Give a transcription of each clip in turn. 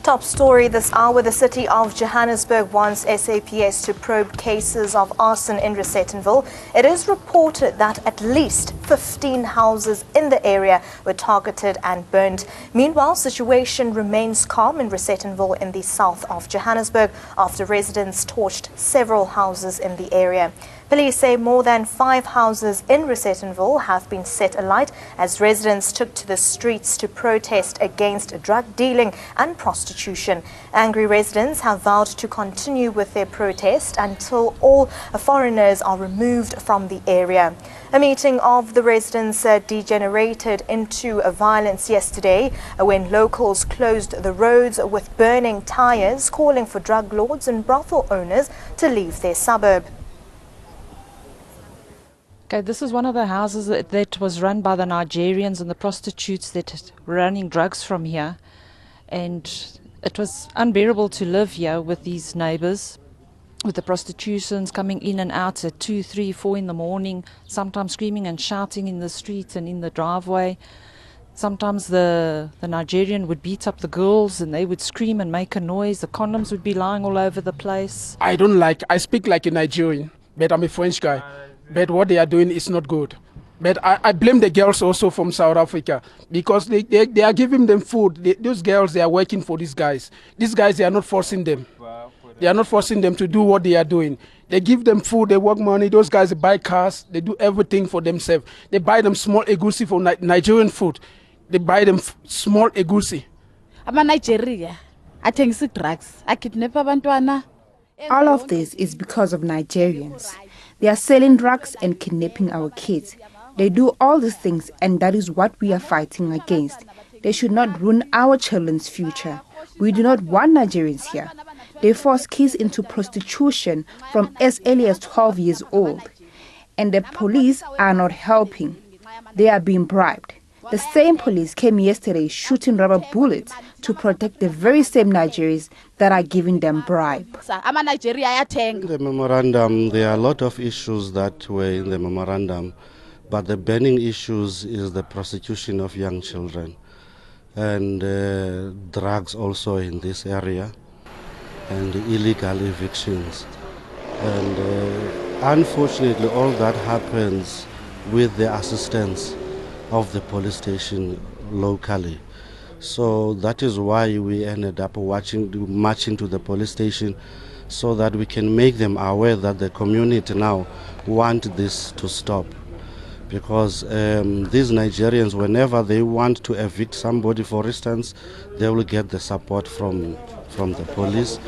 Top story this hour, the city of Johannesburg wants SAPS to probe cases of arson in Rosettenville. It is reported that at least 15 houses in the area were targeted and burned. Meanwhile, situation remains calm in Rosettenville in the south of Johannesburg after residents torched several houses in the area. Police say more than 5 houses in Rosettenville have been set alight as residents took to the streets to protest against drug dealing and prostitution. Angry residents have vowed to continue with their protest until all foreigners are removed from the area. A meeting of the residents degenerated into violence yesterday when locals closed the roads with burning tires, calling for drug lords and brothel owners to leave their suburb. Okay, this is one of the houses that was run by the Nigerians and the prostitutes that were running drugs from here. And it was unbearable to live here with these neighbors, with the prostitutions coming in and out at 2, 3, 4 in the morning, sometimes screaming and shouting in the streets and in the driveway. Sometimes the Nigerian would beat up the girls and they would scream and make a noise. The condoms would be lying all over the place. I speak like a Nigerian, but I'm a French guy. But what they are doing is not good. But I blame the girls also from South Africa because they are giving them food. Those girls, they are working for these guys. These guys, they are not forcing them. They are not forcing them to do what they are doing. They give them food, they work money. Those guys, they buy cars. They do everything for themselves. They buy them small egusi for Nigerian food. They buy them small egusi. I'm a Nigeria. I take drugs. I kidnap abantu. All of this is because of Nigerians. They are selling drugs and kidnapping our kids. They do all these things, and that is what we are fighting against. They should not ruin our children's future. We do not want Nigerians here. They force kids into prostitution from as early as 12 years old. And the police are not helping. They are being bribed. The same police came yesterday shooting rubber bullets to protect the very same Nigerians that are giving them bribe. In the memorandum, there are a lot of issues that were in the memorandum, but the burning issues is the prostitution of young children and drugs also in this area and illegal evictions. And unfortunately, all that happens with the assistance of the police station locally. So that is why we ended up marching to the police station so that we can make them aware that the community now want this to stop. Because these Nigerians, whenever they want to evict somebody, for instance, they will get the support from the police.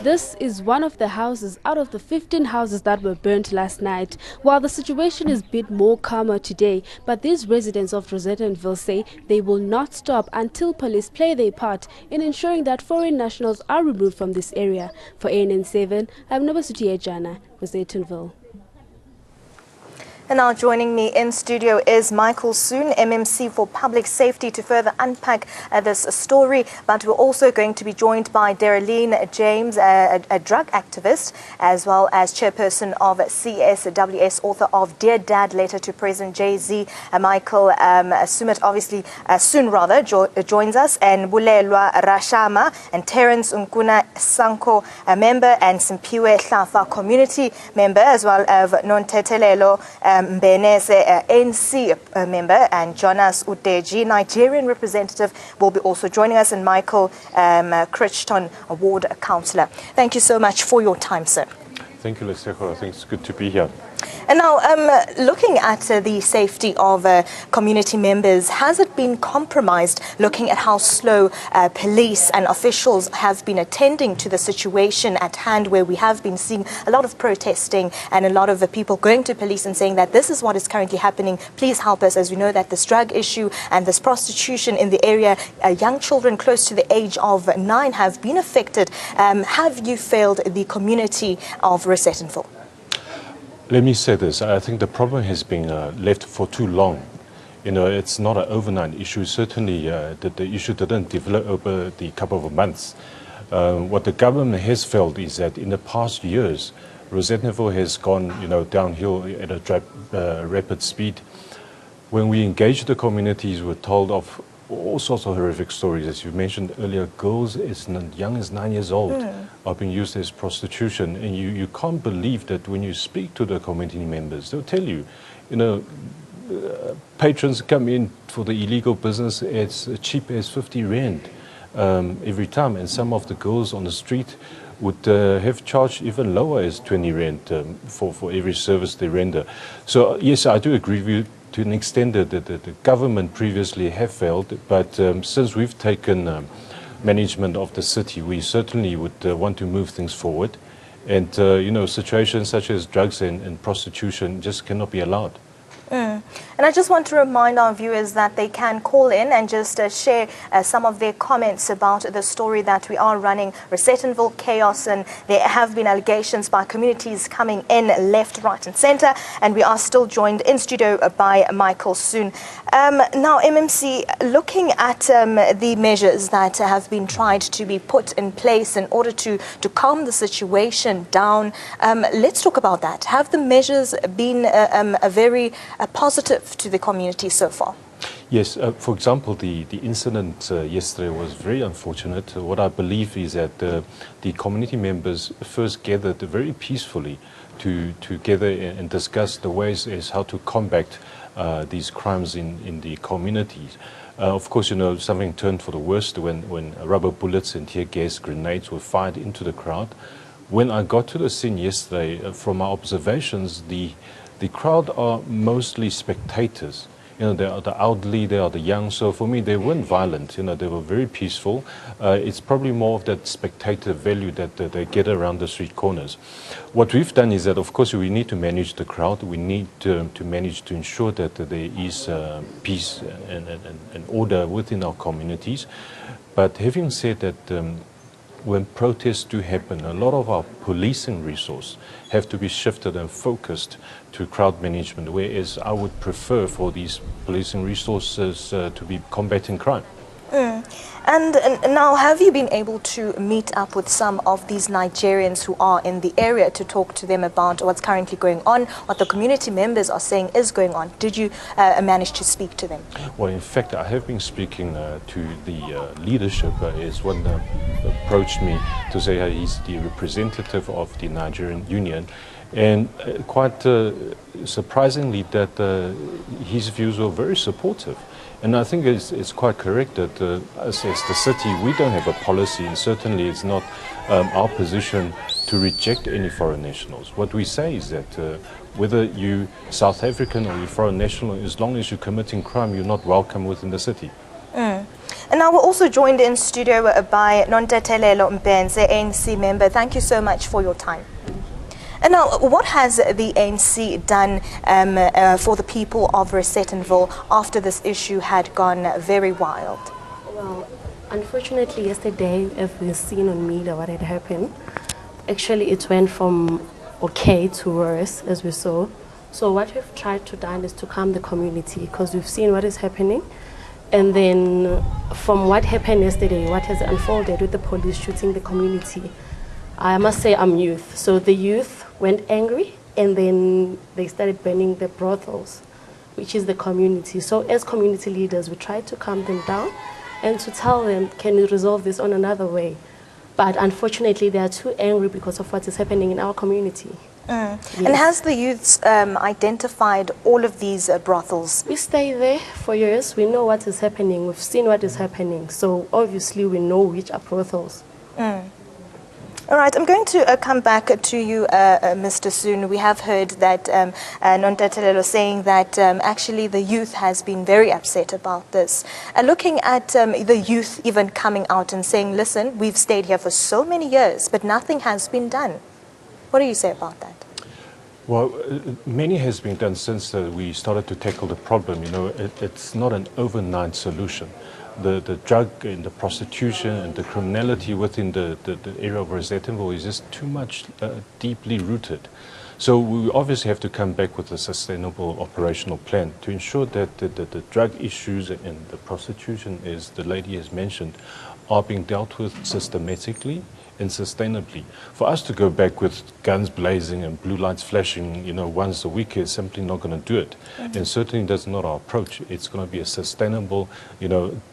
This is one of the houses out of the 15 houses that were burnt last night. While the situation is a bit more calmer today, but these residents of Rosettenville say they will not stop until police play their part in ensuring that foreign nationals are removed from this area. For ANN7, I'm Nobasuti Ejana, Rosettenville. And now joining me in studio is Michael Soon, MMC for Public Safety, to further unpack this story. But we're also going to be joined by Darylene James, a drug activist, as well as chairperson of CSWS, author of Dear Dad, Letter to President Jay-Z. Michael Sumit, obviously, soon rather, joins us, and Bulelwa Rashama and Terence Nkuna Sanko, a member, and Simpiwe Hlafa community member, as well as Nontetelelo Mbenese, ANC member, and Jonas Udeji, Nigerian representative, will be also joining us, and Michael Crichton, a ward councillor. Thank you so much for your time, sir. Thank you, Leseko. I think it's good to be here. And now, looking at the safety of community members, has it been compromised, looking at how slow police and officials have been attending to the situation at hand, where we have been seeing a lot of protesting and a lot of people going to police and saying that this is what is currently happening, please help us, as we know that this drug issue and this prostitution in the area, young children close to the age of 9 have been affected. Have you failed the community of Rosettenville? Let me say this. I think the problem has been left for too long. You know, it's not an overnight issue. Certainly, the issue didn't develop over the couple of months. What the government has felt is that in the past years, Rosettenville has gone, downhill at a rapid speed. When we engaged the communities, we were told of all sorts of horrific stories. As you mentioned earlier, girls as young as 9 years old are being used as prostitution. And you can't believe that when you speak to the community members, they'll tell you, patrons come in for the illegal business as cheap as 50 rand every time. And some of the girls on the street would have charged even lower as 20 rand for every service they render. So yes, I do agree with you to an extent that the government previously have failed, but since we've taken management of the city, we certainly would want to move things forward. And situations such as drugs and prostitution just cannot be allowed. And I just want to remind our viewers that they can call in and just share some of their comments about the story that we are running, Rosettenville chaos, and there have been allegations by communities coming in left, right and centre, and we are still joined in studio by Michael soon. Now, MMC, looking at the measures that have been tried to be put in place in order to calm the situation down, let's talk about that. Have the measures been very positive to the community so far? Yes, for example, the incident yesterday was very unfortunate. What I believe is that the community members first gathered very peacefully together and discuss the ways as how to combat these crimes in the communities. Of course, something turned for the worst when rubber bullets and tear gas grenades were fired into the crowd. When I got to the scene yesterday, from my observations, the crowd are mostly spectators. They are the elderly, they are the young. So for me, they weren't violent. They were very peaceful. It's probably more of that spectator value that they get around the street corners. What we've done is that, of course, we need to manage the crowd. We need to manage to ensure that there is peace and order within our communities. But having said that, when protests do happen, a lot of our policing resource have to be shifted and focused to crowd management, whereas I would prefer for these policing resources to be combating crime. And now, have you been able to meet up with some of these Nigerians who are in the area to talk to them about what's currently going on, what the community members are saying is going on? Did you manage to speak to them? Well, in fact, I have been speaking to the leadership. Is one approached me to say he's the representative of the Nigerian Union. And quite surprisingly that his views were very supportive. And I think it's quite correct that as the city, we don't have a policy, and certainly it's not our position to reject any foreign nationals. What we say is that whether you're South African or you're foreign national, as long as you're committing crime, you're not welcome within the city. And now we're also joined in studio by Nontetelelo Mbenze, ANC member. Thank you so much for your time. And now, what has the ANC done for the people of Rosettenville after this issue had gone very wild? Well, unfortunately, yesterday, as we've seen on media what had happened, actually it went from okay to worse, as we saw. So what we've tried to do is to calm the community, because we've seen what is happening. And then from what happened yesterday, what has unfolded with the police shooting the community, I must say I'm youth. So the youth went angry, and then they started burning the brothels, which is the community. So as community leaders, we tried to calm them down and to tell them, can we resolve this on another way? But unfortunately, they are too angry because of what is happening in our community. Yes. And has the youths identified all of these brothels? We stay there for years. We know what is happening. We've seen what is happening. So obviously, we know which are brothels. All right, I'm going to come back to you, Mr. Soon. We have heard that Nontetelelo saying that actually the youth has been very upset about this. Looking at the youth even coming out and saying, listen, we've stayed here for so many years, but nothing has been done. What do you say about that? Well, many has been done since we started to tackle the problem. It's not an overnight solution. The drug and the prostitution and the criminality within the area of Rosettenville is just too much deeply rooted. So we obviously have to come back with a sustainable operational plan to ensure that the drug issues and the prostitution, as the lady has mentioned, are being dealt with systematically sustainably. For us to go back with guns blazing and blue lights flashing, once a week is simply not going to do it. And certainly that's not our approach. It's going to be a sustainable,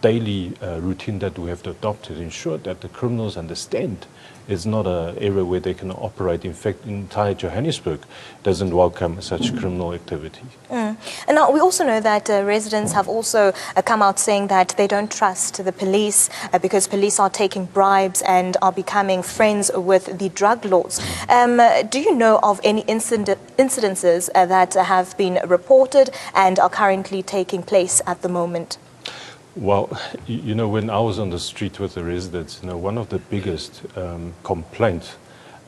daily routine that we have to adopt to ensure that the criminals understand it's not an area where they can operate. In fact, entire Johannesburg doesn't welcome such criminal activity. And now we also know that residents have also come out saying that they don't trust the police because police are taking bribes and are becoming friends with the drug lords. Do you know of any incidences that have been reported and are currently taking place at the moment? Well, when I was on the street with the residents, one of the biggest complaints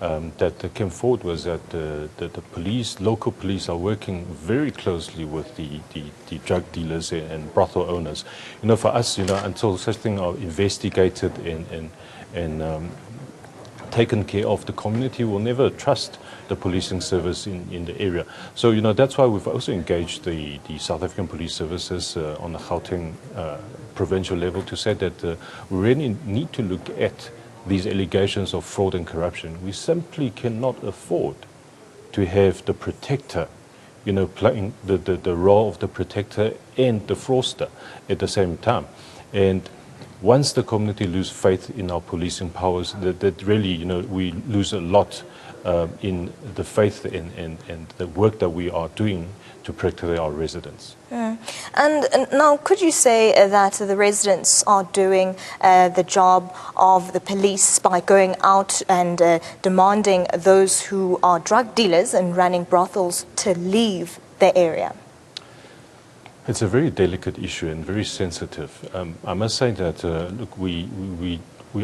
that came forward was that the police, local police, are working very closely with the drug dealers and brothel owners. For us, until such things are investigated and taken care of, the community will never trust the policing service in the area. So, that's why we've also engaged the South African Police Services on the Gauteng provincial level to say that we really need to look at these allegations of fraud and corruption. We simply cannot afford to have the protector, playing the role of the protector and the fraudster at the same time. And once the community lose faith in our policing powers, that really, we lose a lot in the faith and the work that we are doing to protect our residents. And now, could you say that the residents are doing the job of the police by going out and demanding those who are drug dealers and running brothels to leave the area? It's a very delicate issue and very sensitive. I must say that, look, we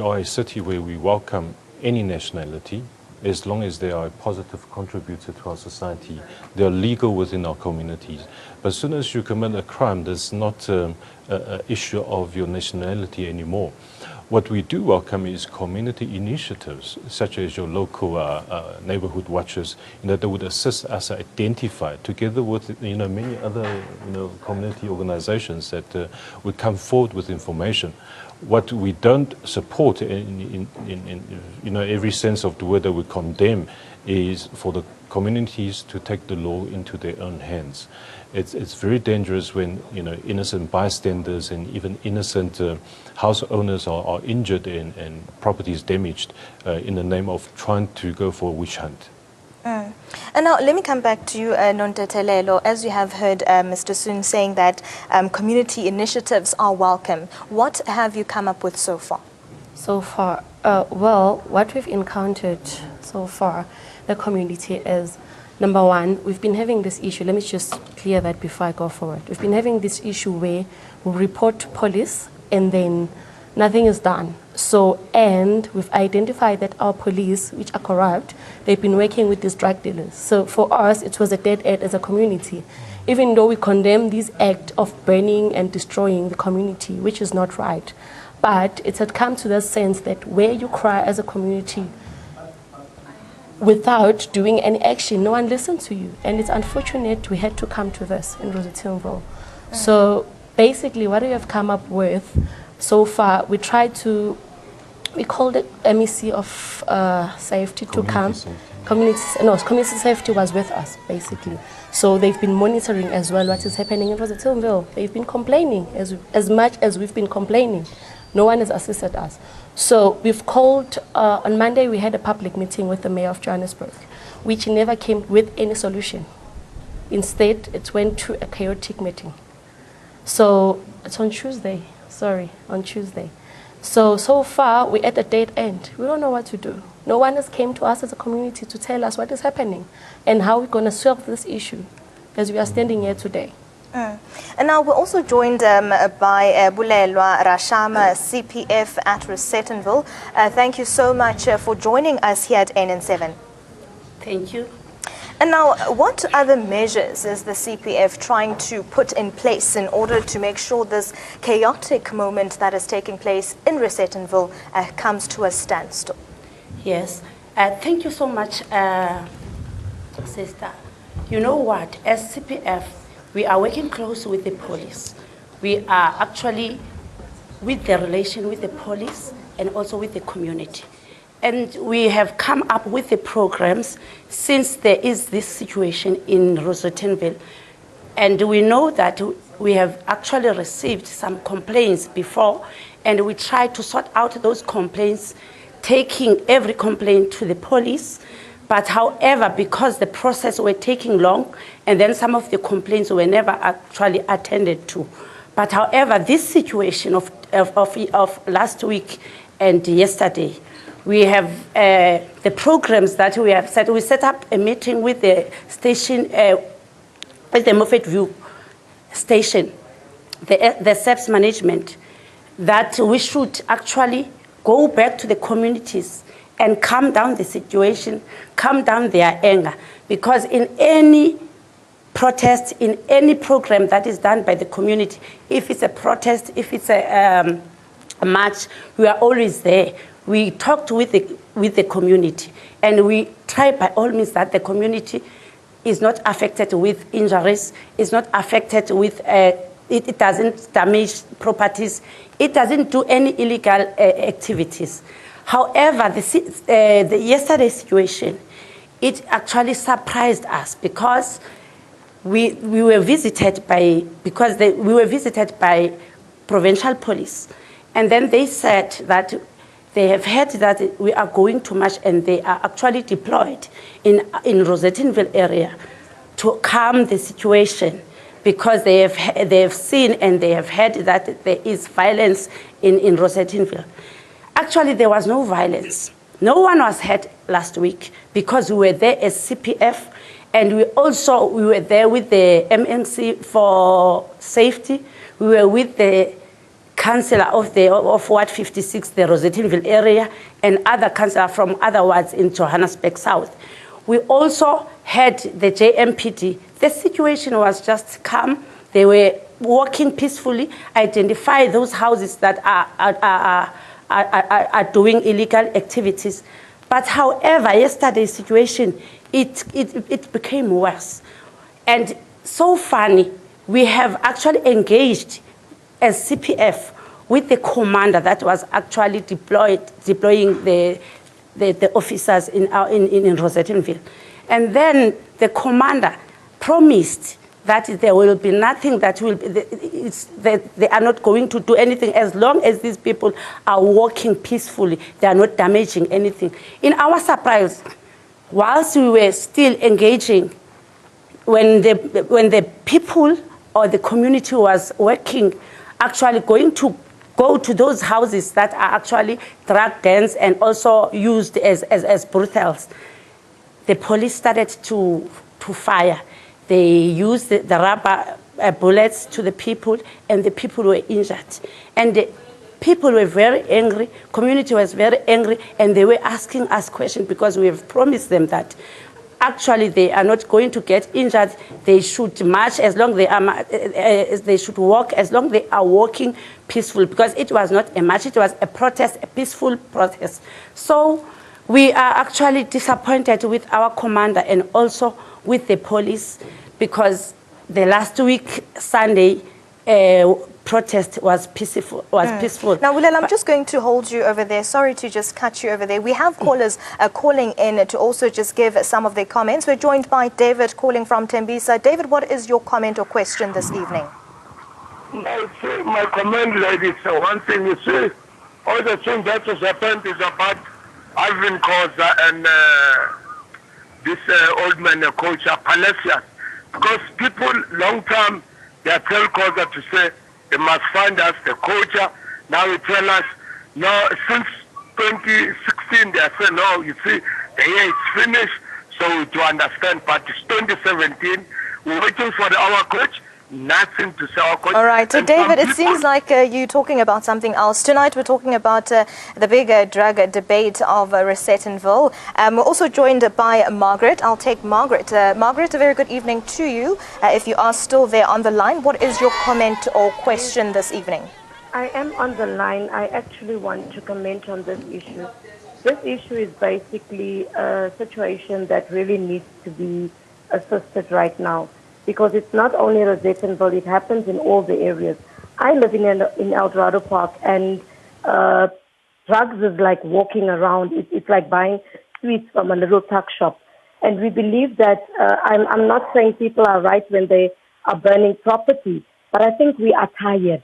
are a city where we welcome any nationality, as long as they are a positive contributor to our society. They are legal within our communities. But as soon as you commit a crime, there's not an issue of your nationality anymore. What we do welcome is community initiatives, such as your local neighborhood watches, that would assist us identify, together with many other community organizations that would come forward with information. What we don't support in every sense of the word that we condemn is for the communities to take the law into their own hands. It's very dangerous when innocent bystanders and even innocent house owners are injured and properties damaged in the name of trying to go for a witch hunt. And now let me come back to you, Nontetelelo. As you have heard Mr. Soon saying that community initiatives are welcome. What have you come up with so far? So far, well, what we've encountered so far, the community is, number one, we've been having this issue. Let me just clear that before I go forward. We've been having this issue where we report to police and then nothing is done. So, and we've identified that our police, which are corrupt, they've been working with these drug dealers. So for us, it was a dead end as a community. Even though we condemn this act of burning and destroying the community, which is not right. But it had come to the sense that where you cry as a community without doing any action, no one listened to you. And it's unfortunate we had to come to this in Rosettenville. So basically what we have come up with so far, we called it MEC of safety to come. Community safety was with us, basically. So they've been monitoring as well what is happening in Rosettenville. They've been complaining as much as we've been complaining. No one has assisted us. So we've called, on Monday we had a public meeting with the mayor of Johannesburg, which never came with any solution. Instead, it went to a chaotic meeting. So it's on Tuesday. On Tuesday. So far, we're at a dead end. We don't know what to do. No one has came to us as a community to tell us what is happening and how we're going to solve this issue as we are standing here today. And now we're also joined by Bulelwa Rashama, CPF at Rosettenville. Thank you so much for joining us here at NN7. Thank you. And now, what other measures is the CPF trying to put in place in order to make sure this chaotic moment that is taking place in Rosettenville comes to a standstill? Yes. Thank you so much, Sister. You know what? As CPF, we are working close with the police. We are actually with the relation with the police and also with the community. And we have come up with the programs since there is this situation in Rosettenville. And we know that we have actually received some complaints before, and we try to sort out those complaints, taking every complaint to the police. But however, because the process were taking long, and then some of the complaints were never actually attended to. But however, this situation of last week and yesterday, we have the programs that we have set. We set up a meeting with the station, with the Moffat View station, the SEPS management, that we should actually go back to the communities and calm down the situation, calm down their anger. Because in any protest, in any program that is done by the community, if it's a protest, if it's a march, we are always there. We talked with the community, and we try by all means that the community is not affected with injuries, is not affected with, it doesn't damage properties, it doesn't do any illegal activities. However, the yesterday's situation, it actually surprised us because we were visited by, we were visited by provincial police, and then they said that they have heard that we are going to march, and they are actually deployed in Rosettenville area to calm the situation, because they have seen and they have heard that there is violence in Rosettenville. Actually, there was no violence. No one was hurt last week because we were there as CPF, and we were there with the MMC for safety. We were with the councillor of Ward 56, the Rosettenville area, and other councillors from other wards in Johannesburg South. We also had the JMPD. The situation was just calm. They were walking peacefully, identify those houses that are doing illegal activities. But however, yesterday's situation, it became worse. And so funny, we have actually engaged as CPF with the commander that was actually deploying the officers in Rosettenville. And then the commander promised that there will be nothing that they are not going to do anything as long as these people are walking peacefully. They are not damaging anything. In our surprise, whilst we were still engaging, when the people or the community was working, actually going to go to those houses that are actually drug dens and also used as brothels, the police started to fire. They used the rubber bullets to the people, and the people were injured. And the people were very angry, community was very angry, and they were asking us questions because we have promised them that actually they are not going to get injured. They should march as long they should walk as long they are walking peaceful, because it was not a march, it was a protest, a peaceful protest. So we are actually disappointed with our commander and also with the police, because the last week, Sunday, protest was peaceful. Now, Willel, I'm just going to hold you over there. Sorry to just cut you over there. We have callers calling in to also just give some of their comments. We're joined by David calling from Tembisa. David, what is your comment or question this evening? My comment, ladies, one thing you see, all the things that has happened is about Alvin Khoza and this old man, coach, Palacios. Because people, long time, they tell Khoza to say, they must find us the culture. Now they tell us, no, since 2016, they say, no, you see, the year is finished, so to understand, but it's 2017, we're waiting for our coach, nothing to say our coach. All right, so David, it seems like you're talking about something else. Tonight we're talking about the big drug debate of Rosettenville. We're also joined by Margaret. I'll take Margaret. Margaret, a very good evening to you. If you are still there on the line, what is your comment or question this evening? I am on the line. I actually want to comment on this issue. This issue is basically a situation that really needs to be assisted right now, because it's not only Rosettenville, it happens in all the areas. I live in El Dorado Park, and drug drugs is like walking around. It's like buying sweets from a little tuck shop. And we believe that, I'm not saying people are right when they are burning property, but I think we are tired.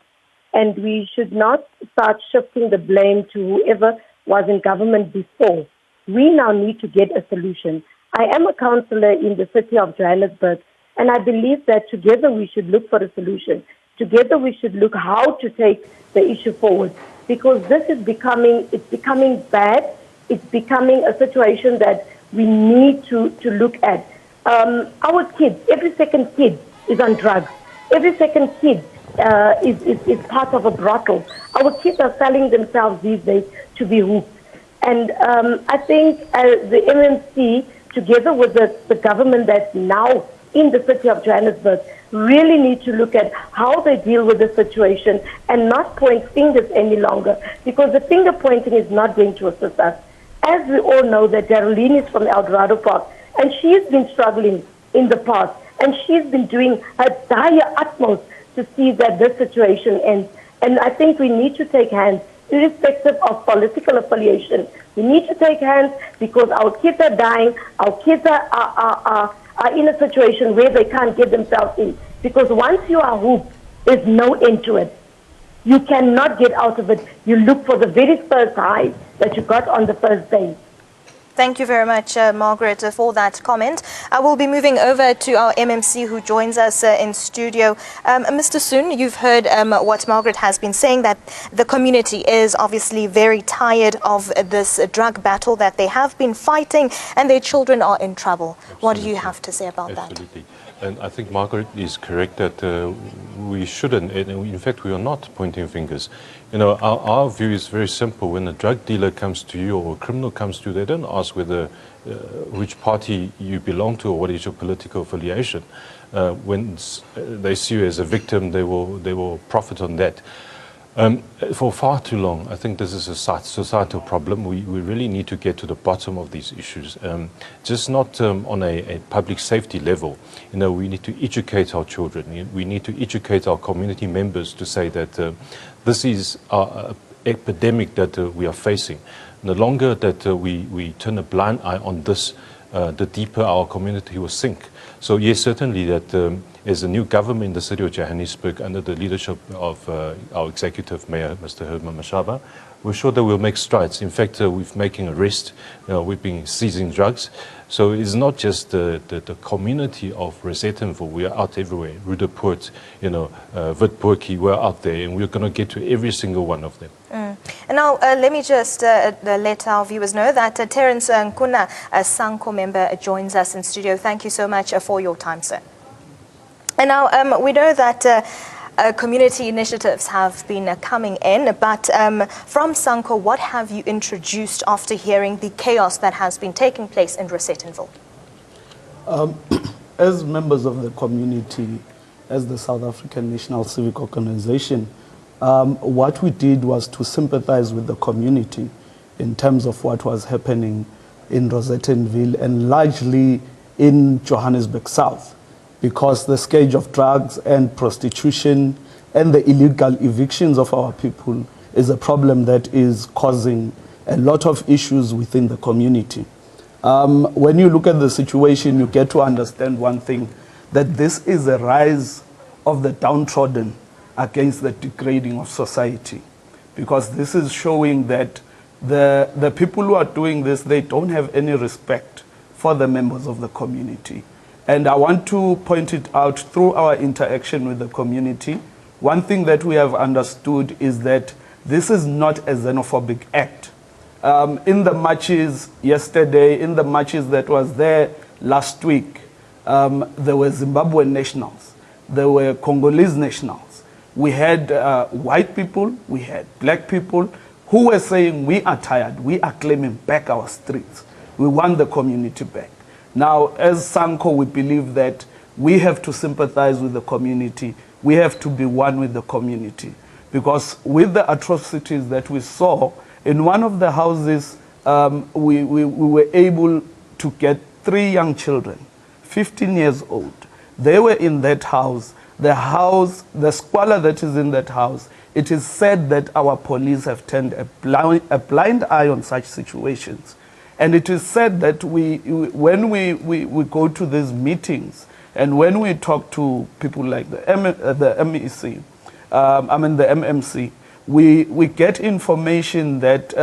And we should not start shifting the blame to whoever was in government before. We now need to get a solution. I am a councillor in the city of Johannesburg, and I believe that together we should look for a solution. Together we should look how to take the issue forward, because this is becoming bad. It's becoming a situation that we need to look at. Our kids, every second kid is on drugs. Every second kid is part of a brothel. Our kids are selling themselves these days to be hooked. And I think the MMC, together with the government that's now in the city of Johannesburg, really need to look at how they deal with the situation and not point fingers any longer, because the finger pointing is not going to assist us. As we all know, that Darlene is from El Dorado Park, and she's been struggling in the past, and she's been doing her dire utmost to see that this situation ends. And I think we need to take hands, irrespective of political affiliation. We need to take hands, because our kids are dying. Our kids are in a situation where they can't get themselves in. Because once you are hooked, there's no end to it. You cannot get out of it. You look for the very first high that you got on the first day. Thank you very much, Margaret, for that comment. I will be moving over to our MMC who joins us in studio. Mr. Soon, you've heard what Margaret has been saying, that the community is obviously very tired of this drug battle that they have been fighting, and their children are in trouble. Absolutely. What do you have to say about that? Absolutely. And I think Margaret is correct that we shouldn't, and in fact we are not pointing fingers. You know, our view is very simple. When a drug dealer comes to you or a criminal comes to you, they don't ask whether which party you belong to or what is your political affiliation. When they see you as a victim, they will profit on that. For far too long, I think this is a societal problem. We really need to get to the bottom of these issues, just not on a public safety level. You know, we need to educate our children. We need to educate our community members to say that this is our epidemic that we are facing. The longer that we turn a blind eye on this, the deeper our community will sink. So yes, certainly that as a new government in the city of Johannesburg under the leadership of our executive mayor, Mr. Herman Mashaba, we're sure that we'll make strides. In fact, we're making arrests, we've been seizing drugs. So it's not just the community of Rosettenville. We are out everywhere. Rudaport, Witpoortjie, we're out there, and we're going to get to every single one of them. And now, let me just let our viewers know that Terence Nkuna, a SANCO member, joins us in studio. Thank you so much for your time, sir. And now, we know that community initiatives have been coming in, but from SANCO, what have you introduced after hearing the chaos that has been taking place in Rosettenville? As members of the community, as the South African National Civic Organization, what we did was to sympathize with the community in terms of what was happening in Rosettenville and largely in Johannesburg South, because the scourge of drugs and prostitution and the illegal evictions of our people is a problem that is causing a lot of issues within the community. When you look at the situation, you get to understand one thing, that this is a rise of the downtrodden against the degrading of society, because this is showing that the people who are doing this, they don't have any respect for the members of the community. And I want to point it out through our interaction with the community. One thing that we have understood is that this is not a xenophobic act. In the marches yesterday, in the marches that was there last week, there were Zimbabwean nationals, there were Congolese nationals. We had white people, we had black people who were saying, we are tired, we are claiming back our streets. We want the community back. Now, as SANCO, we believe that we have to sympathize with the community. We have to be one with the community. Because with the atrocities that we saw, in one of the houses, we were able to get 3 young children, 15 years old. They were in that house the house, the squalor that is in that house, it is said that our police have turned a blind eye on such situations. And it is said that when we go to these meetings and when we talk to people like the MEC, the MMC, we get information that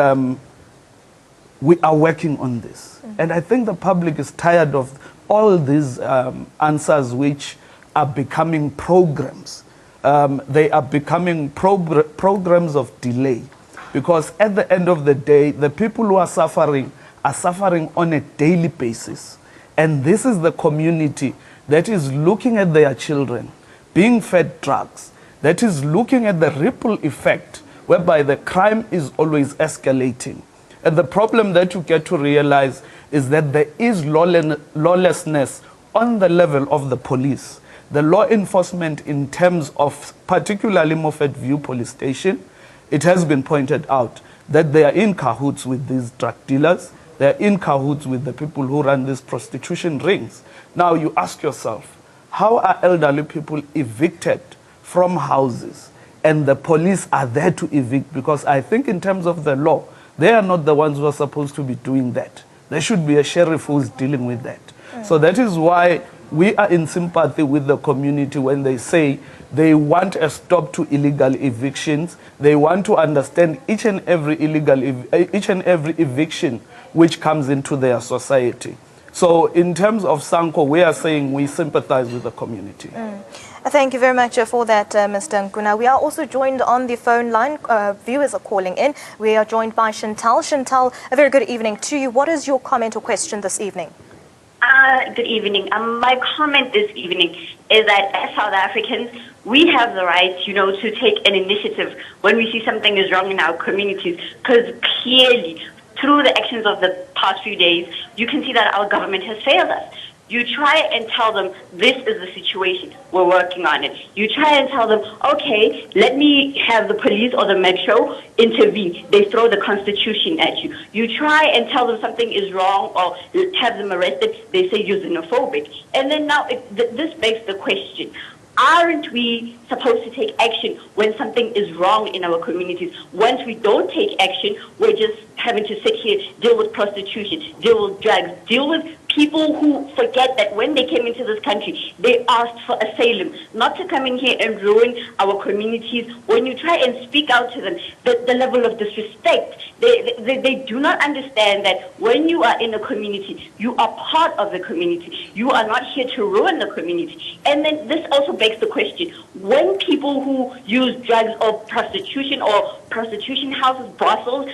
we are working on this. And I think the public is tired of all these answers which are becoming programs. They are becoming programs of delay. Because at the end of the day, the people who are suffering on a daily basis. And this is the community that is looking at their children being fed drugs, that is looking at the ripple effect whereby the crime is always escalating. And the problem that you get to realize is that there is lawlessness on the level of the police. The law enforcement in terms of particularly Moffat View Police Station, it has been pointed out that they are in cahoots with these drug dealers. They are in cahoots with the people who run these prostitution rings. Now you ask yourself, how are elderly people evicted from houses and the police are there to evict? Because I think in terms of the law, they are not the ones who are supposed to be doing that. There should be a sheriff who's dealing with that. So that is why we are in sympathy with the community when they say they want a stop to illegal evictions. They want to understand each and every eviction which comes into their society. So in terms of Sanko, we are saying we sympathize with the community. Thank you very much for that, Mr. Nkuna. We are also joined on the phone line. Viewers are calling in. We are joined by Chantal. Chantal, a very good evening to you. What is your comment or question this evening? Good evening. My comment this evening is that as South Africans, we have the right, to take an initiative when we see something is wrong in our communities, because clearly, through the actions of the past few days, you can see that our government has failed us. You try and tell them, this is the situation, we're working on it. You try and tell them, okay, let me have the police or the metro intervene. They throw the Constitution at you. You try and tell them something is wrong or have them arrested. They say you're xenophobic. And then now this begs the question, aren't we supposed to take action when something is wrong in our communities? Once we don't take action, we're just having to sit here, deal with prostitution, deal with drugs, deal with people who forget that when they came into this country, they asked for asylum, not to come in here and ruin our communities. When you try and speak out to them, the level of disrespect, they do not understand that when you are in a community, you are part of the community. You are not here to ruin the community. And then this also begs the question, when people who use drugs or prostitution houses, brothels,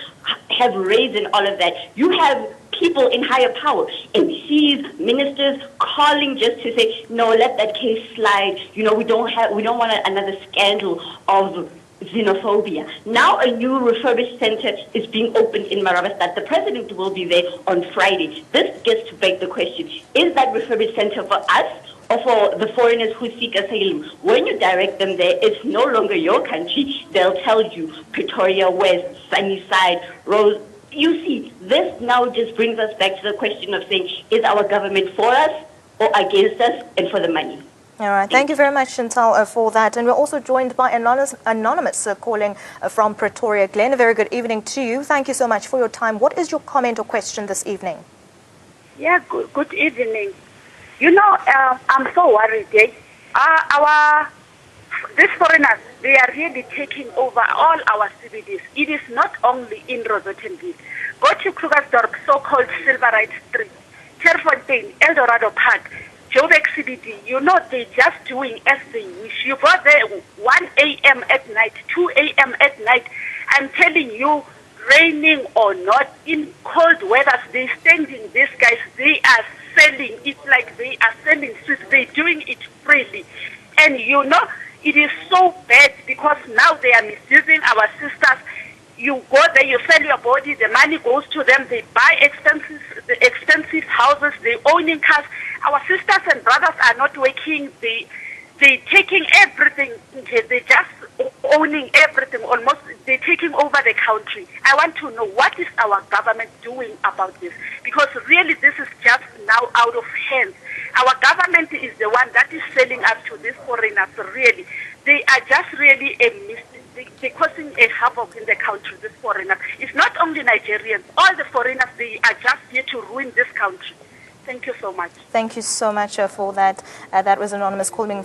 have raised and all of that, you have people in higher power, MCs, ministers, calling just to say, no, let that case slide. We don't want another scandal of xenophobia. Now a new refurbished center is being opened in Marabastad. The president will be there on Friday. This gets to beg the question, is that refurbished center for us or for the foreigners who seek asylum? When you direct them there, it's no longer your country. They'll tell you Pretoria West, Sunnyside, Rose. You see, this now just brings us back to the question of saying, is our government for us or against us and for the money? All right. Thank you very much, Chantal, for that. And we're also joined by Anonymous calling from Pretoria. Glenn, a very good evening to you. Thank you so much for your time. What is your comment or question this evening? Yeah, good evening. I'm so worried. These foreigners, they are really taking over all our CBDs. It is not only in Rosettenville. Go to Krugersdorp, so-called Silverite Street, Terfontein, Eldorado Park, Joburg CBD. They're just doing as they wish. You go there 1 a.m. at night, 2 a.m. at night. I'm telling you, raining or not, in cold weather, they're standing, these guys, they are selling. It's like they are selling sweets. They're doing it freely. And it is so bad because now they are misusing our sisters. You go there, you sell your body, the money goes to them, they buy expensive houses, they're owning cars. Our sisters and brothers are not working, they're taking everything, they're just owning everything, almost, they're taking over the country. I want to know, what is our government doing about this? Because really this is just now out of hands. Our government is the one that is selling us to these foreigners, really. They are just really they're causing a havoc in the country, these foreigners. It's not only Nigerians, all the foreigners, they are just here to ruin this country. Thank you so much. Thank you so much for that. That was Anonymous calling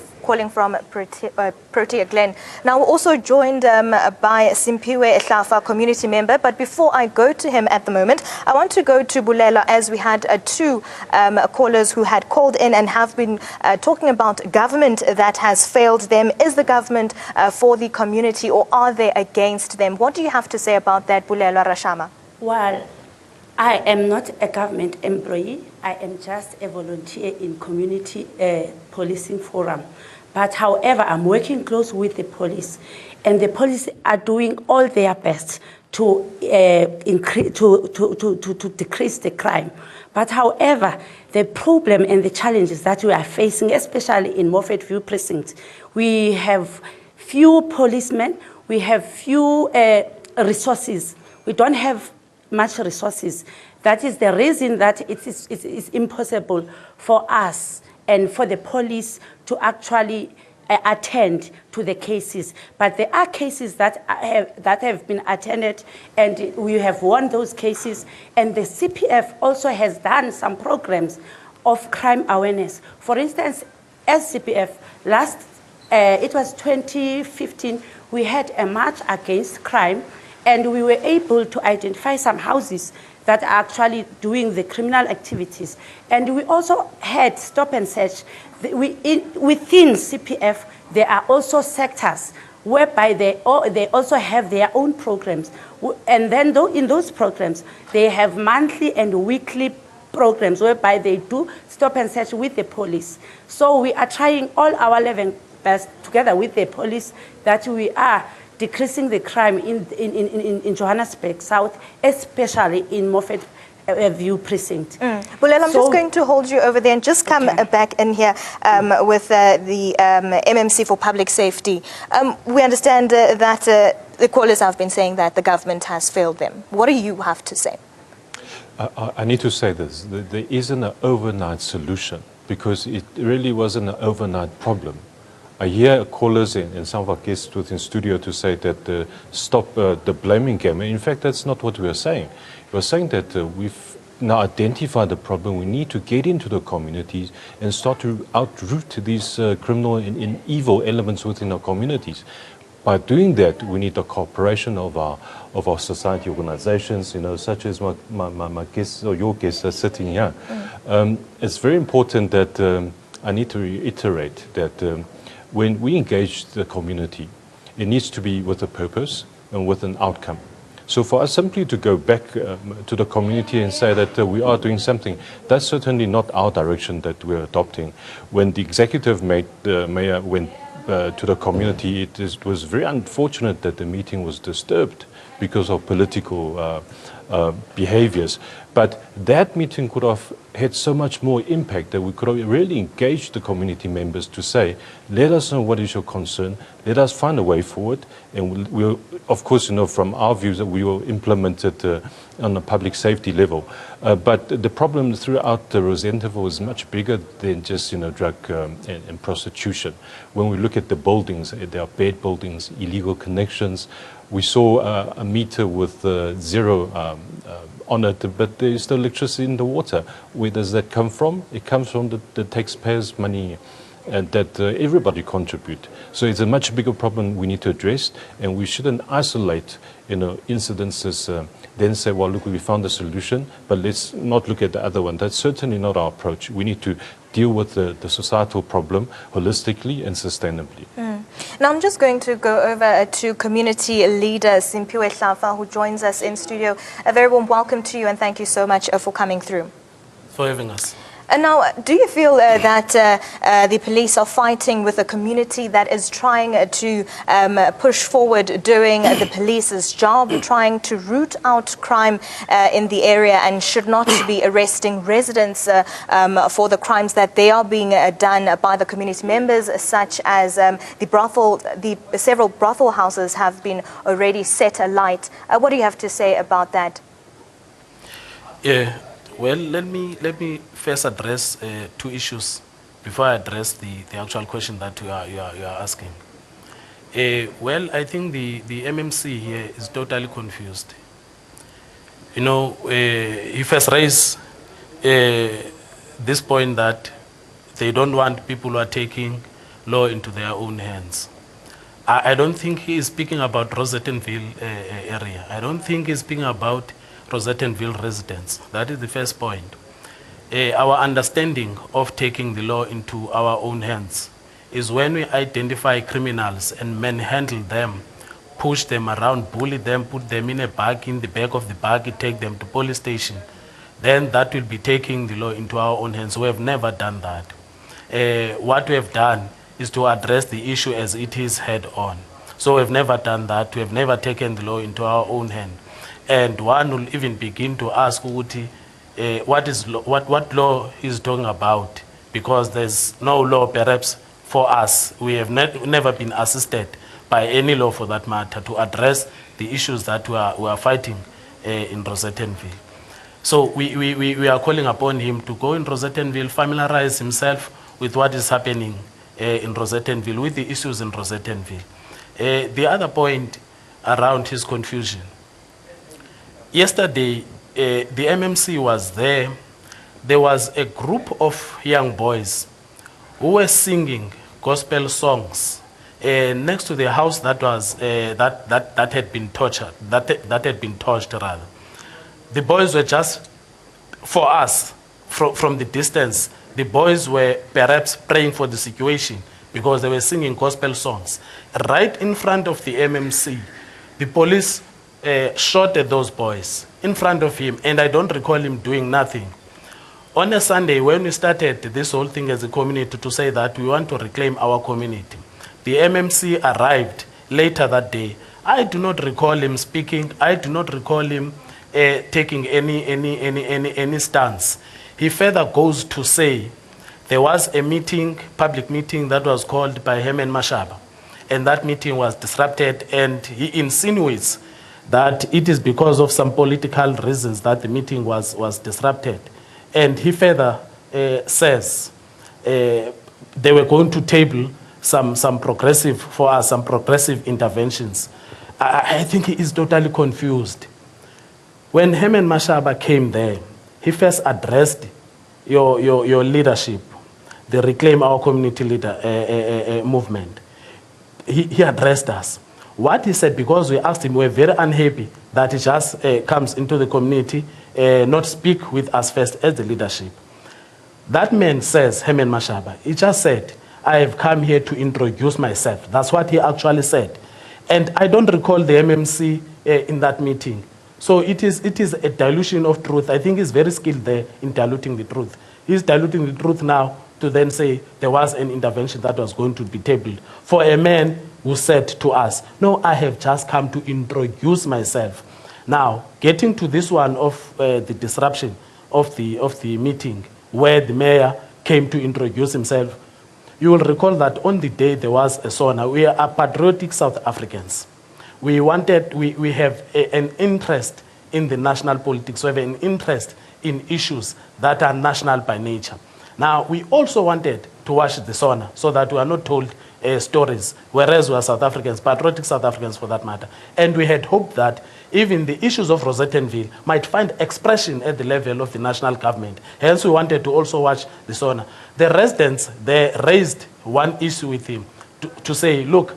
from Protea Glen. Now, we're also joined by Simpiwe Ehlafa, community member. But before I go to him at the moment, I want to go to Bulela, as we had two callers who had called in and have been talking about government that has failed them. Is the government for the community, or are they against them? What do you have to say about that, Bulela Rashama? Well, I am not a government employee. I am just a volunteer in community policing forum. But however, I'm working close with the police, and the police are doing all their best to decrease the crime. But however, the problem and the challenges that we are facing, especially in Morfettville precinct, we have few policemen, we have few resources. We don't have much resources. That is the reason that it is impossible for us and for the police to actually attend to the cases. But there are cases that have been attended, and we have won those cases. And the CPF also has done some programs of crime awareness. For instance, as CPF, it was 2015, we had a march against crime, and we were able to identify some houses that are actually doing the criminal activities. And we also had stop and search. Within CPF, there are also sectors whereby they also have their own programs. And then in those programs, they have monthly and weekly programs whereby they do stop and search with the police. So we are trying all our level best together with the police that we are decreasing the crime in Johannesburg South, especially in Morfettville precinct. Bulela, I'm just going to hold you over there and just come back in here with the MMC for Public Safety. We understand that the callers have been saying that the government has failed them. What do you have to say? I need to say this. There isn't an overnight solution, because it really wasn't an overnight problem. I hear callers and some of our guests within studio to say that stop the blaming game. And in fact, that's not what we are saying. We're saying that we've now identified the problem. We need to get into the communities and start to outroot these criminal and evil elements within our communities. By doing that, we need the cooperation of our society organizations, such as my guests or your guests are sitting here. It's very important that I need to reiterate that when we engage the community, it needs to be with a purpose and with an outcome. So for us simply to go back to the community and say that we are doing something, that's certainly not our direction that we're adopting. When the executive mayor went to the community, it was very unfortunate that the meeting was disturbed because of political behaviors. But that meeting could have had so much more impact that we could have really engaged the community members to say, let us know what is your concern, let us find a way forward, and we'll of course, from our views that we will implement it on a public safety level. But the problem throughout the Rosettenville is much bigger than just drug and prostitution. When we look at the buildings, there are bad buildings, illegal connections. We saw a meter with zero on it, but there is still electricity in the water. Where does that come from? It comes from the taxpayers' money that everybody contribute. So it's a much bigger problem we need to address, and we shouldn't isolate incidences, then say, well, look, we found a solution, but let's not look at the other one. That's certainly not our approach. We need to deal with the societal problem holistically and sustainably. Now I'm just going to go over to community leader Simpiwe Ehlafa, who joins us in studio. A very warm welcome to you, and thank you so much for coming through. For having us. And now, do you feel that the police are fighting with a community that is trying to push forward doing the police's job, trying to root out crime in the area, and should not be arresting residents for the crimes that they are being done by the community members, such as several brothel houses have been already set alight? What do you have to say about that? Yeah. Well, let me first address two issues before I address the actual question that you are asking. Well, I think the MMC here is totally confused. You know, he first raised this point that they don't want people who are taking law into their own hands. I don't think he is speaking about Rosettenville area. I don't think he's speaking about Rosettenville residents. That is the first point. Our understanding of taking the law into our own hands is when we identify criminals and manhandle them, push them around, bully them, put them in a bag, in the back of the bag, take them to police station, then that will be taking the law into our own hands. We have never done that. What we have done is to address the issue as it is head on. So we've never done that. We have never taken the law into our own hand. And one will even begin to ask Uti, what law he's talking about, because there's no law perhaps for us. We have never been assisted by any law for that matter to address the issues that we are fighting in Rosettenville. So we are calling upon him to go in Rosettenville, familiarize himself with what is happening in Rosettenville, with the issues in Rosettenville. The other point around his confusion. Yesterday, the MMC was there. There was a group of young boys who were singing gospel songs next to the house that was that had been tortured, that had been torched rather. The boys were just, for us, from the distance, the boys were perhaps praying for the situation because they were singing gospel songs. Right in front of the MMC, the police shot at those boys in front of him, and I don't recall him doing nothing. On a Sunday, when we started this whole thing as a community to say that we want to reclaim our community, the MMC arrived later that day. I do not recall him speaking. I do not recall him taking any stance. He further goes to say there was a meeting, public meeting, that was called by Herman Mashaba, and that meeting was disrupted, and he insinuates that it is because of some political reasons that the meeting was disrupted. And he further says they were going to table some progressive, for us, some progressive interventions. I think he is totally confused. When Herman Mashaba came there, he first addressed your leadership, the Reclaim Our Community leader movement. He addressed us. What he said, because we asked him, we were very unhappy that he just comes into the community, not speak with us first as the leadership. That man says, Herman Mashaba, he just said, I have come here to introduce myself. That's what he actually said. And I don't recall the MMC in that meeting. So it is a dilution of truth. I think he's very skilled there in diluting the truth. He's diluting the truth now to then say there was an intervention that was going to be tabled for a man who said to us, no, I have just come to introduce myself. Now, getting to this one of the disruption of the meeting where the mayor came to introduce himself, you will recall that on the day there was a SONA. We are patriotic South Africans. We have an interest in the national politics. We have an interest in issues that are national by nature. Now, we also wanted to watch the SONA so that we are not told stories, whereas we are South Africans, patriotic South Africans for that matter. And we had hoped that even the issues of Rosettenville might find expression at the level of the national government. Hence, we wanted to also watch the SONA. The residents, they raised one issue with him to say, look,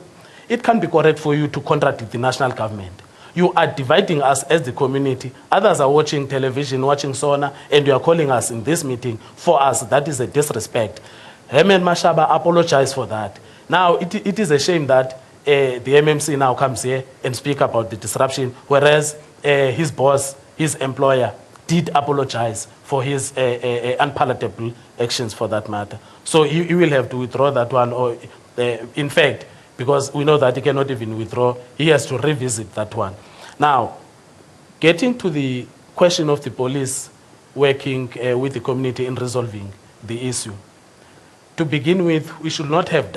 it can be correct for you to contradict the national government. You are dividing us as the community. Others are watching television, watching SONA, and you are calling us in this meeting. For us, that is a disrespect. Herman Mashaba apologized for that. Now, it is a shame that the MMC now comes here and speak about the disruption, whereas his boss, his employer, did apologize for his unpalatable actions for that matter. So he will have to withdraw that one, or in fact, because we know that he cannot even withdraw, he has to revisit that one. Now, getting to the question of the police working with the community in resolving the issue. To begin with, we should not have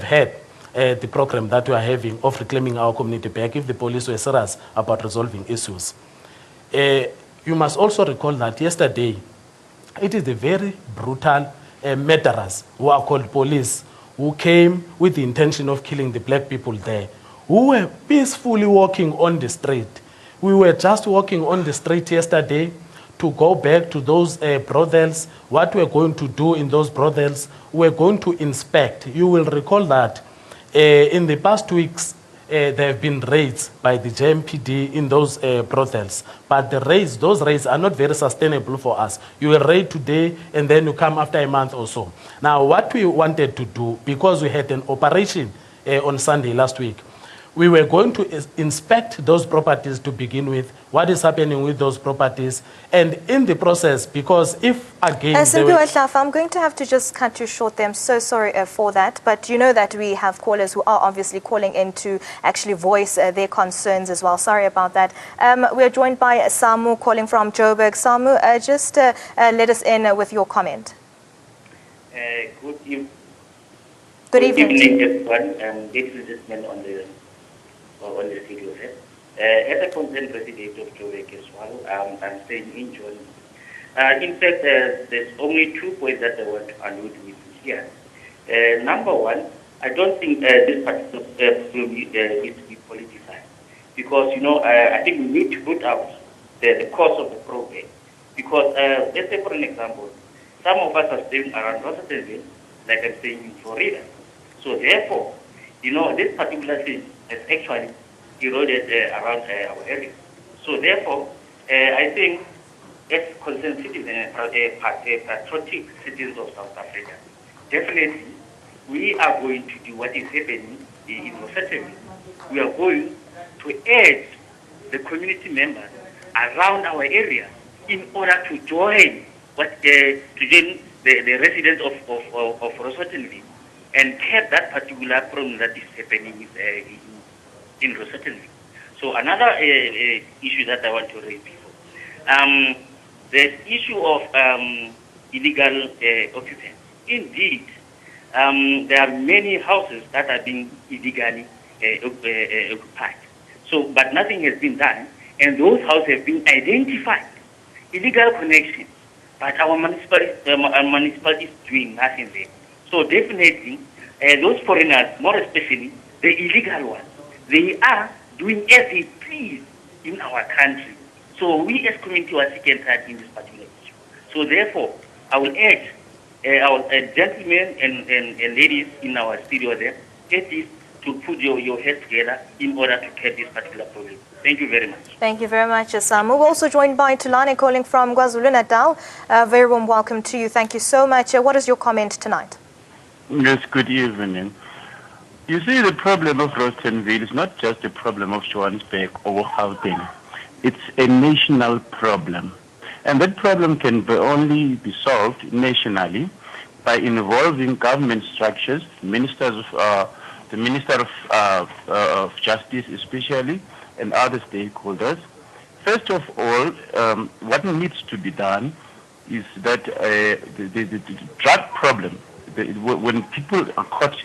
had the program that we are having of reclaiming our community back if the police were serious about resolving issues. You you must also recall that yesterday, it is the very brutal murderers who are called police, who came with the intention of killing the black people there, who were peacefully walking on the street. We were just walking on the street yesterday to go back to those brothels. What we're going to do in those brothels, we're going to inspect. You will recall that in the past weeks, there have been raids by the JMPD in those brothels. But those raids are not very sustainable for us. You will raid today and then you come after a month or so. Now, what we wanted to do, because we had an operation on Sunday last week, we were going to inspect those properties to begin with, what is happening with those properties, and in the process, because if again... I'm going to have to just cut you short there. I'm so sorry for that, but you know that we have callers who are obviously calling in to actually voice their concerns as well. Sorry about that. We are joined by Samu calling from Joburg. Samu, just let us in with your comment. Good evening. Good evening, everyone. Ladies and gentlemen on the studio here. As a concerned resident of Joburg as well, I'm staying in Joburg. In fact, there's only 2 points that I want to allude with here. Number one, I don't think this particular film needs to be politicized. Because, you know, I think we need to put out the cause of the problem. Because, let's say for an example, some of us are staying around Rosettenville, like I'm staying in Florida. So therefore, you know, this particular thing has actually eroded around our area. So therefore, I think as concerned citizens and patriotic citizens of South Africa, definitely we are going to do what is happening in Rosettenville. We are going to urge the community members around our area in order to join the residents of Rosettenville and cap that particular problem that is happening in Rosettenville. So another issue that I want to raise before, the issue of illegal occupants. Indeed, there are many houses that are being illegally occupied. So, but nothing has been done, and those houses have been identified. Illegal connections, but our municipality is doing nothing there. So definitely, those foreigners, more especially the illegal ones, they are doing as they please in our country. So we as community are sick and tired in this particular issue. So therefore, I will urge our gentlemen and ladies in our studio there, at least to put your heads together in order to curb this particular problem. Thank you very much. Thank you very much, Samu. We're also joined by Tulane calling from KwaZulu-Natal. Very warm welcome to you. Thank you so much. What is your comment tonight? Yes, good evening. You see, the problem of Rosettenville is not just a problem of Johannesburg or Gauteng. It's a national problem. And that problem can only be solved nationally by involving government structures, ministers of, the Minister of Justice especially, and other stakeholders. First of all, what needs to be done is that the drug problem, when people are caught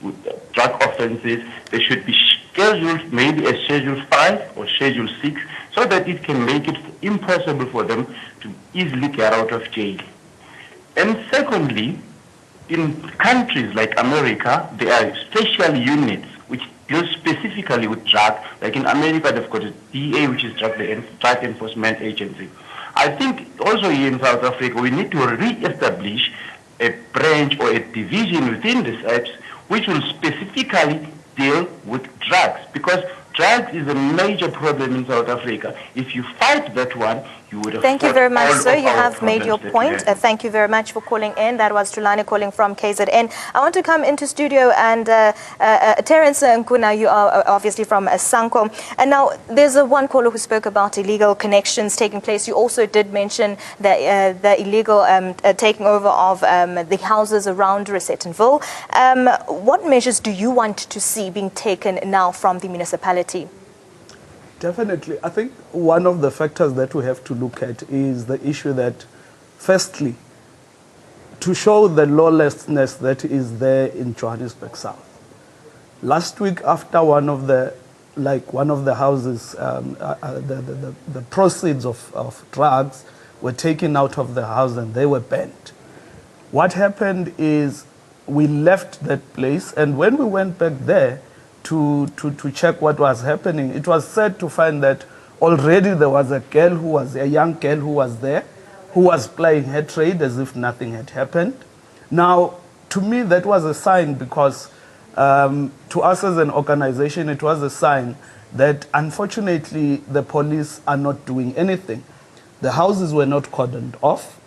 with drug offenses, they should be scheduled, maybe a Schedule 5 or Schedule 6, so that it can make it impossible for them to easily get out of jail. And secondly, in countries like America, there are special units which deal specifically with drugs. Like in America, they've got a DA, which is Drug Enforcement Agency. I think also here in South Africa, we need to re-establish a branch or a division within the SAPS which will specifically deal with drugs, because drugs is a major problem in South Africa. If you fight that one, you would have. Thank you very much, sir. You have made your point. Thank you very much for calling in. That was Tulane calling from KZN. I want to come into studio and Terence Nkuna, you are obviously from Sanko. And now there's one caller who spoke about illegal connections taking place. You also did mention the illegal taking over of the houses around Rosettenville. What measures do you want to see being taken now from the municipality? Definitely. I think one of the factors that we have to look at is the issue that, firstly, to show the lawlessness that is there in Johannesburg South. Last week, after one of the like one of the houses, the proceeds of drugs were taken out of the house and they were burnt. What happened is we left that place, and when we went back there to check what was happening, it was sad to find that already there was a young girl who was there, who was plying her trade as if nothing had happened. Now, to me, that was a sign, because to us as an organization, it was a sign that unfortunately the police are not doing anything. The houses were not cordoned off.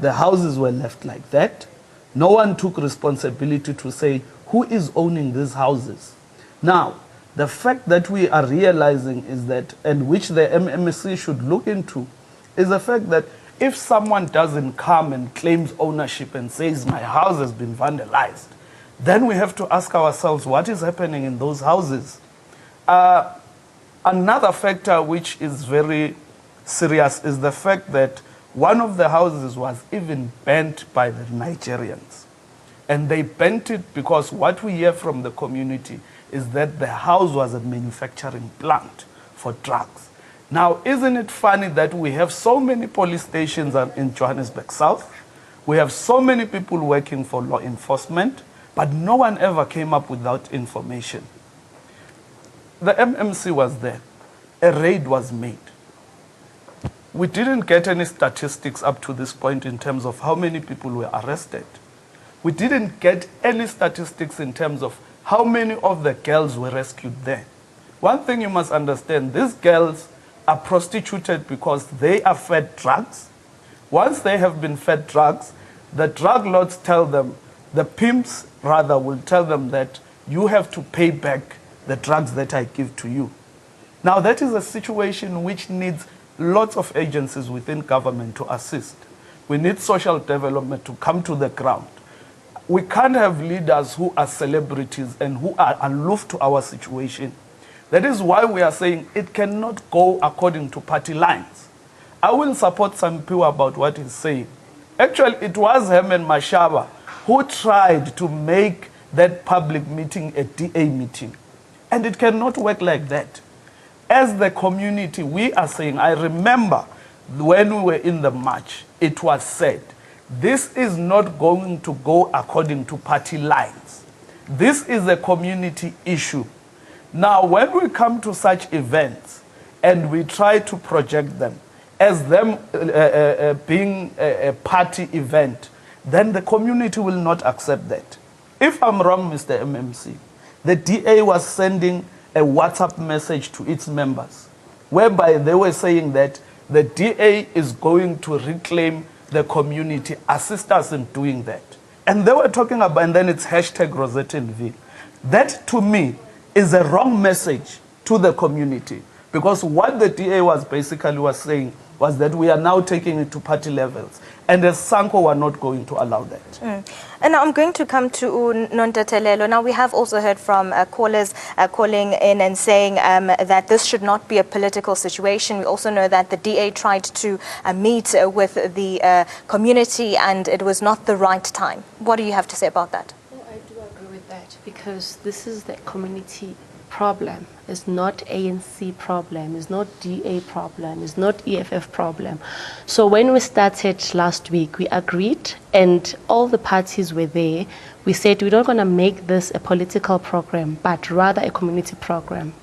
The houses were left like that. No one took responsibility to say who is owning these houses. Now, the fact that we are realizing is that, and which the MMC should look into, is the fact that if someone doesn't come and claims ownership and says my house has been vandalized, then we have to ask ourselves what is happening in those houses. Another factor which is very serious is the fact that one of the houses was even burnt by the Nigerians. And they burnt it because what we hear from the community is that the house was a manufacturing plant for drugs. Now, isn't it funny that we have so many police stations in Johannesburg South? We have so many people working for law enforcement, but no one ever came up with that information. The MMC was there. A raid was made. We didn't get any statistics up to this point in terms of how many people were arrested. We didn't get any statistics in terms of how many of the girls were rescued there. One thing you must understand, these girls are prostituted because they are fed drugs. Once they have been fed drugs, the drug lords tell them, the pimps rather will tell them that you have to pay back the drugs that I give to you. Now that is a situation which needs lots of agencies within government to assist. We need social development to come to the ground. We can't have leaders who are celebrities and who are aloof to our situation. That is why we are saying it cannot go according to party lines. I will support Sampiwa about what he's saying. Actually, it was Herman Mashaba who tried to make that public meeting a DA meeting. And it cannot work like that. As the community, we are saying, I remember when we were in the march, it was said, this is not going to go according to party lines. This is a community issue. Now, when we come to such events and we try to project them as them being a party event, then the community will not accept that. If I'm wrong, Mr. MMC, the DA was sending a WhatsApp message to its members, whereby they were saying that the DA is going to reclaim the community, assist us in doing that. And they were talking about, and then it's hashtag Rosettenville. That, to me, is a wrong message to the community, because what the DA was basically saying was that we are now taking it to party levels, and as Sanko were not going to allow that. And now I'm going to come to Nontatelelo. Now, we have also heard from callers calling in and saying that this should not be a political situation. We also know that the DA tried to meet with the community and it was not the right time. What do you have to say about that? Oh, I do agree with that, because this is the community problem. It's not ANC problem, it's not DA problem, it's not EFF problem. So when we started last week, we agreed, and all the parties were there. We said we're not going to make this a political program, but rather a community program.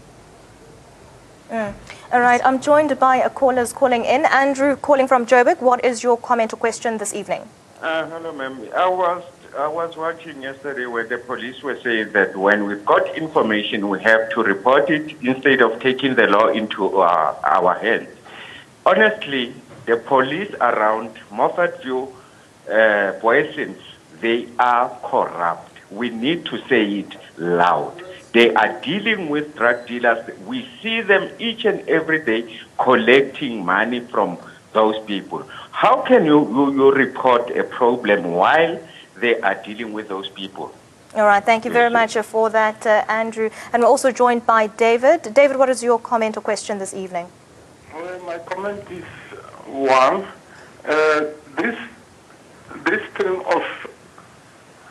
All right, I'm joined by callers calling in. Andrew, calling from Joburg. What is your comment or question this evening? Hello, ma'am. I was watching yesterday where the police were saying that when we've got information, we have to report it instead of taking the law into our hands. Honestly, the police around Moffatville, Boyesons, they are corrupt. We need to say it loud. They are dealing with drug dealers. We see them each and every day collecting money from those people. How can you report a problem while they are dealing with those people? All right, thank you very much for that, Andrew. And we're also joined by David. David, what is your comment or question this evening? Well, my comment is one, this thing of,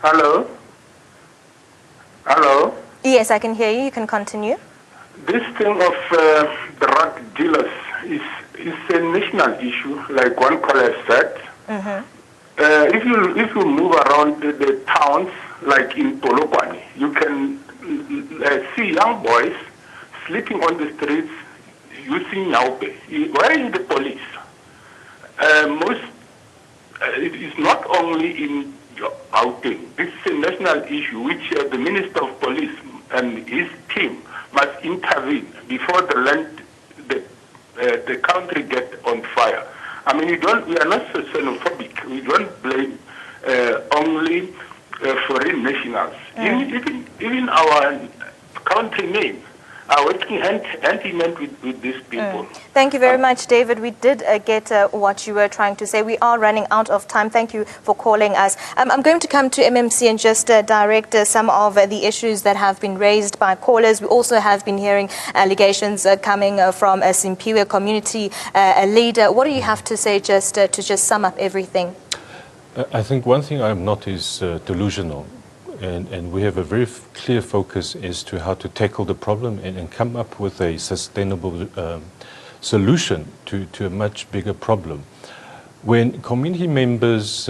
hello? Yes, I can hear you. You can continue. this thing of drug dealers is a national issue, like one caller said. If you move around the towns, like in Polokwane, you can see young boys sleeping on the streets using nyaupe. Where is the police? It is not only in outing. This is a national issue which the Minister of Police and his team must intervene before the country gets on fire. I mean, we are not so xenophobic. We don't blame only foreign nationals. Even our countrymen are working hand-in-hand with these people. Thank you very much, David. We did get what you were trying to say. We are running out of time. Thank you for calling us. I'm going to come to MMC and just direct some of the issues that have been raised by callers. We also have been hearing allegations coming from a Simpiwe community leader. What do you have to say just to sum up everything? I think one thing I'm not is delusional. And we have a very clear focus as to how to tackle the problem and come up with a sustainable solution to a much bigger problem. When community members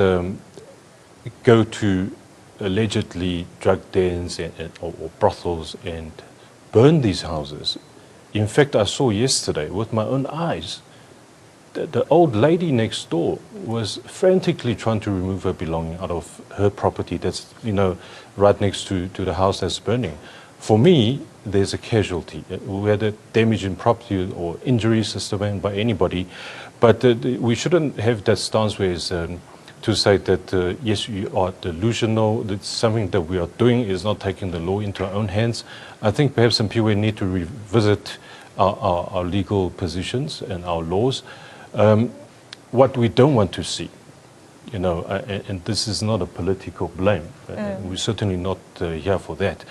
go to allegedly drug dens or brothels and burn these houses, in fact, I saw yesterday with my own eyes the old lady next door was frantically trying to remove her belonging out of her property that's, right next to the house that's burning. For me, there's a casualty, whether damage in property or injuries sustained by anybody. But we shouldn't have that stance where it's to say that, yes, you are delusional, that something that we are doing is not taking the law into our own hands. I think perhaps some people need to revisit our legal positions and our laws. What we don't want to see, and this is not a political blame, we're certainly not here for that.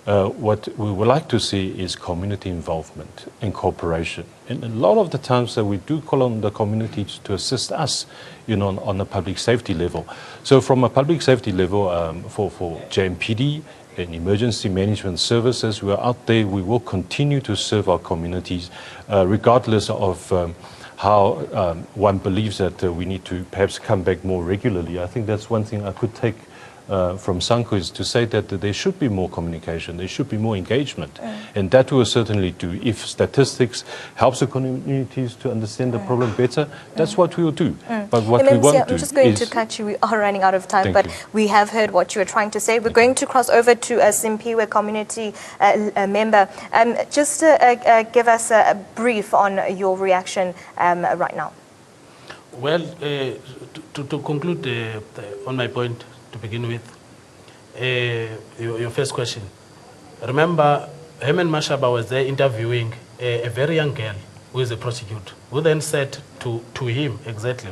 What we would like to see is community involvement and cooperation. And a lot of the times that we do call on the community to assist us, on a public safety level. So from a public safety level, for JMPD and emergency management services, we are out there, we will continue to serve our communities, regardless of how one believes that we need to perhaps come back more regularly. I think that's one thing I could take from Sanko, is to say that there should be more communication, there should be more engagement. And that we will certainly do. If statistics helps the communities to understand the problem better, that's what we will do. But what we won't do I'm just going to cut you. We are running out of time, but we have heard what you were trying to say. We're going to cross over to a Simpiwe community member. Just give us a brief on your reaction right now. Well, to conclude on my point, to begin with, your first question. Remember, Herman Mashaba was there interviewing a very young girl who is a prostitute, who then said to him exactly,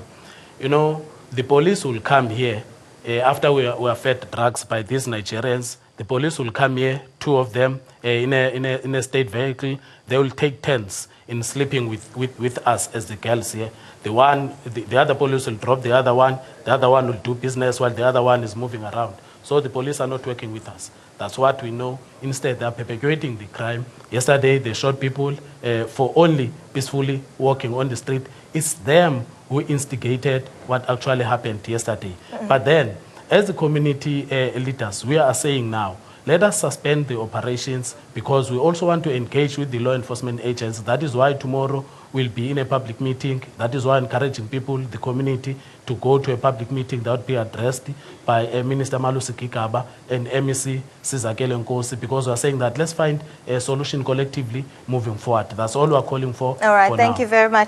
the police will come here after we are fed drugs by these Nigerians. The police will come here, two of them, in a state vehicle. They will take turns in sleeping with us as the girls here. The other police will drop the other one will do business while the other one is moving around. So the police are not working with us. That's what we know. Instead, they are perpetuating the crime. Yesterday, they shot people for only peacefully walking on the street. It's them who instigated what actually happened yesterday. But then, as the community leaders, we are saying now, let us suspend the operations because we also want to engage with the law enforcement agents. That is why tomorrow we'll be in a public meeting. That is why encouraging people, the community, to go to a public meeting that would be addressed by Minister Malusi Kikaba and MEC Sizakele Nkosi, because we are saying that let's find a solution collectively moving forward. That's all we are calling for. All right, thank you very much.